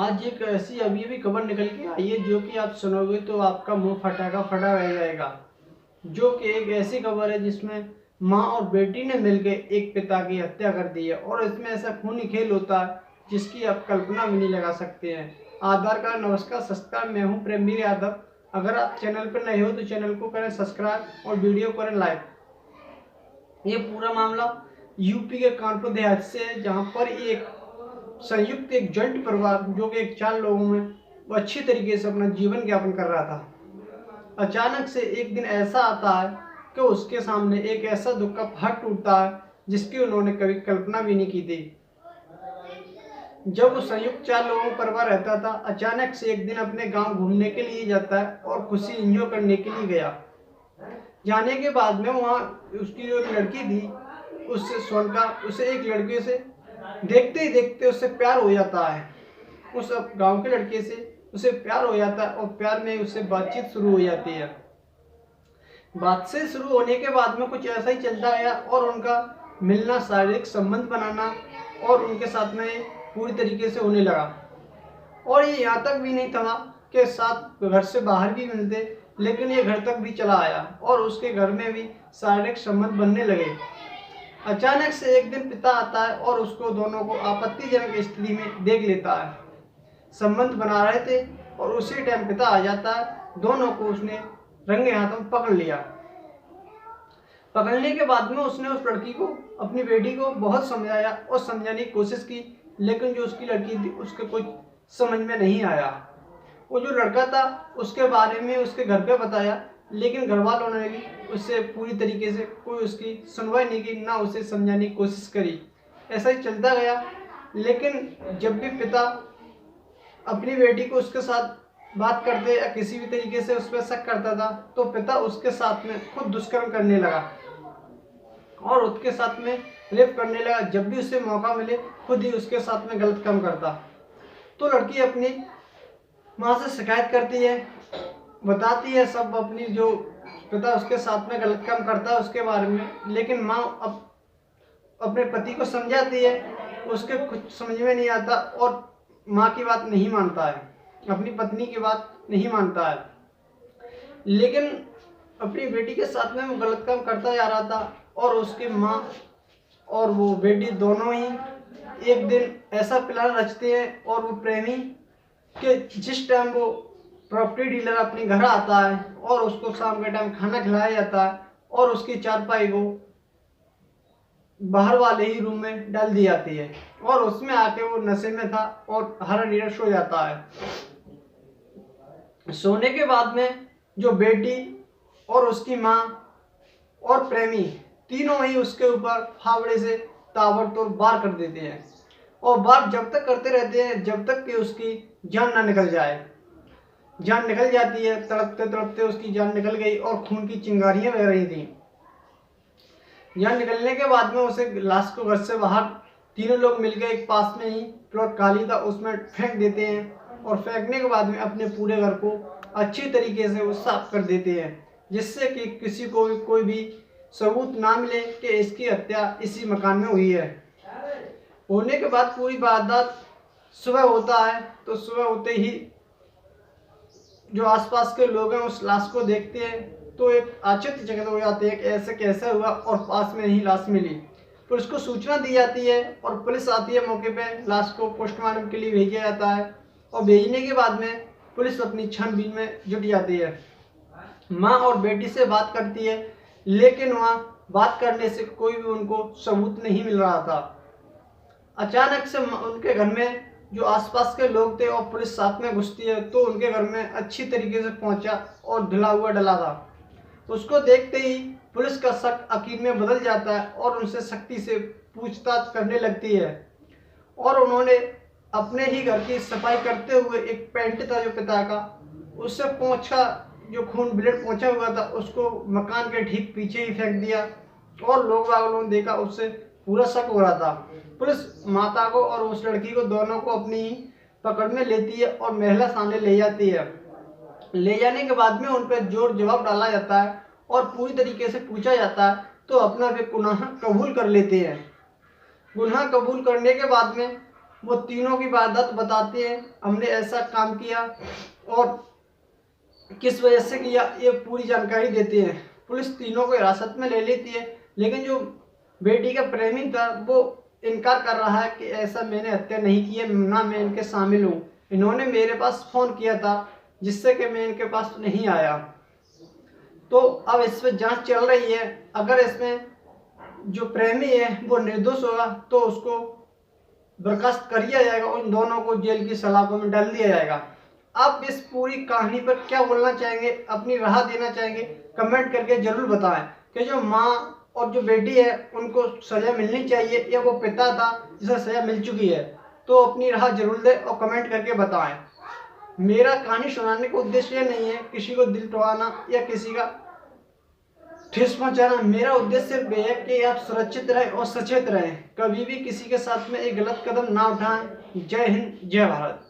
आज एक ऐसी अभी अभी खबर निकल के आई है जो कि आप सुनोगे तो आपका मुंह फटा का फटा रह जाएगा। जो कि एक ऐसी खबर है जिसमें माँ और बेटी ने मिलकर एक पिता की हत्या कर दी है और इसमें ऐसा खूनी खेल होता है जिसकी आप कल्पना भी नहीं लगा सकते हैं। आधार कार्ड नमस्कार सत्कार, मैं हूँ प्रेमवीर यादव। अगर आप चैनल पर नए हो तो चैनल को करें सब्सक्राइब और वीडियो करें लाइक। ये पूरा मामला यूपी के कानपुर देहात से है, जहाँ पर एक संयुक्त एक जॉइंट परिवार जो कि एक 4 लोगों में वो अच्छी तरीके से अपना जीवन यापन कर रहा था। अचानक से एक दिन ऐसा आता है कि उसके सामने एक ऐसा दुख का पहाड़ टूटता है जिसकी उन्होंने कभी कल्पना भी नहीं की थी। जब वो संयुक्त 4 लोगों का परिवार रहता था, अचानक से एक दिन अपने गांव घूमने के लिए जाता है और खुशी एंजॉय करने के लिए गया। जाने के बाद में वहाँ उसकी जो एक लड़की थी, उससे सोनका उसे एक लड़के से देखते ही देखते उससे प्यार हो जाता है। उस गांव के लड़के से उसे प्यार हो जाता है और प्यार में उससे बातचीत शुरू हो जाती है। बातचीत शुरू होने के बाद में कुछ ऐसा ही चलता गया और उनका मिलना, शारीरिक संबंध बनाना और उनके साथ में पूरी तरीके से होने लगा। और ये यहाँ तक भी नहीं थमा कि साथ घर से बाहर भी मिलते, लेकिन ये घर तक भी चला आया और उसके घर में भी शारीरिक संबंध बनने लगे। अचानक से एक दिन पिता आता है और उसको दोनों को आपत्तिजनक स्थिति में देख लेता है। संबंध बना रहे थे और उसी टाइम पिता आ जाता है। दोनों को उसने रंगे हाथों पकड़ लिया। पकड़ने के बाद में उसने उस लड़की को, अपनी बेटी को बहुत समझाया और समझाने की कोशिश की, लेकिन जो उसकी लड़की थी उसके कुछ समझ में नहीं आया। वो जो लड़का था उसके बारे में उसके घर पे बताया, लेकिन घर वालों ने भी उससे पूरी तरीके से कोई उसकी सुनवाई नहीं की, ना उसे समझाने की कोशिश करी। ऐसा ही चलता गया। लेकिन जब भी पिता अपनी बेटी को उसके साथ बात करते या किसी भी तरीके से उस पर शक करता था, तो पिता उसके साथ में खुद दुष्कर्म करने लगा और उसके साथ में रेप करने लगा। जब भी उसे मौका मिले खुद ही उसके साथ में गलत काम करता। तो लड़की अपनी माँ से शिकायत करती है, बताती है सब अपनी जो पिता उसके साथ में गलत काम करता है उसके बारे में, लेकिन माँ अपने पति को समझाती है, उसके कुछ समझ में नहीं आता और माँ की बात नहीं मानता है, अपनी पत्नी की बात नहीं मानता है। लेकिन अपनी बेटी के साथ में वो गलत काम करता जा रहा था और उसकी माँ और वो बेटी दोनों ही एक दिन ऐसा प्लान रचते हैं और वो प्रेमी कि जिस टाइम वो प्रॉपर्टी डीलर अपने घर आता है और उसको शाम के टाइम खाना खिलाया जाता है और उसकी चारपाई को बाहर वाले ही रूम में डाल दी जाती है और उसमें आके वो नशे में था और हर नीरस सो जाता है। सोने के बाद में जो बेटी और उसकी माँ और प्रेमी तीनों ही उसके ऊपर फावड़े से ताबड़तोड़ वार कर देते हैं और वार जब तक करते रहते हैं जब तक कि उसकी जान ना निकल जाए। जान निकल जाती है, तड़पते तड़पते उसकी जान निकल गई और खून की चिंगारियां बह रही थी। जान निकलने के बाद में उसे लाश को घर से बाहर तीनों लोग मिलकर एक पास में ही प्लॉट खाली था उसमें फेंक देते हैं और फेंकने के बाद में अपने पूरे घर को अच्छी तरीके से वो साफ कर देते हैं, जिससे कि किसी को भी कोई भी सबूत ना मिले कि इसकी हत्या इसी मकान में हुई है। होने के बाद पूरी वारदात सुबह होता है, तो सुबह होते ही जो आसपास के लोग हैं उस लाश को देखते हैं तो एक आश्चर्यचकित हो जाते हैं कि ऐसे कैसे हुआ और पास में ही लाश मिली। पुलिस को सूचना दी जाती है और पुलिस आती है मौके पे, लाश को पोस्टमार्टम के लिए भेजा जाता है और भेजने के बाद में पुलिस अपनी छानबीन में जुट जाती है। माँ और बेटी से बात करती है, लेकिन वहाँ बात करने से कोई भी उनको सबूत नहीं मिल रहा था। अचानक से उनके घर में जो आसपास के लोग थे और पुलिस साथ में घुसती है तो उनके घर में अच्छी तरीके से पहुंचा और धुला हुआ डला था। उसको देखते ही पुलिस का शक यकीन में बदल जाता है और उनसे सख्ती से पूछताछ करने लगती है और उन्होंने अपने ही घर की सफाई करते हुए एक पैंट था जो पिता का, उससे पोंछा जो खून ब्लेड पहुंचा हुआ था उसको मकान के ठीक पीछे ही फेंक दिया और लोग वालों ने देखा, उससे पूरा शक हो रहा था। पुलिस माता को और उस लड़की को दोनों को अपनी ही पकड़ में लेती है और महिला सामने ले जाती है। ले जाने के बाद में उन पर जोर जवाब डाला जाता है और पूरी तरीके से पूछा जाता है तो अपना वे गुनाह कबूल कर लेते हैं। गुनाह कबूल करने के बाद में वो तीनों की वारदात बताते हैं, हमने ऐसा काम किया और किस वजह से किया, ये पूरी जानकारी देते हैं। पुलिस तीनों को हिरासत में ले लेती है, लेकिन जो बेटी का प्रेमी था वो इनकार कर रहा है कि ऐसा मैंने हत्या नहीं की है, ना मैं इनके शामिल हूँ, इन्होंने मेरे पास फ़ोन किया था जिससे कि मैं इनके पास नहीं आया। तो अब इस पर जांच चल रही है। अगर इसमें जो प्रेमी है वो निर्दोष होगा तो उसको बर्खास्त कर दिया जाएगा, उन दोनों को जेल की सलाखों में डाल दिया जाएगा। आप इस पूरी कहानी पर क्या बोलना चाहेंगे, अपनी राय देना चाहेंगे, कमेंट करके जरूर बताएं कि जो माँ और जो बेटी है उनको सजा मिलनी चाहिए या वो पिता था जिसे सजा मिल चुकी है। तो अपनी राय जरूर दें और कमेंट करके बताएं। मेरा कहानी सुनाने का उद्देश्य नहीं है किसी को दिल टोवाना या किसी का ठेस पहुंचाना। मेरा उद्देश्य सिर्फ यह है कि आप सुरक्षित रहें और सचेत रहें, कभी भी किसी के साथ में एक गलत कदम ना उठाएं। जय हिंद, जय भारत।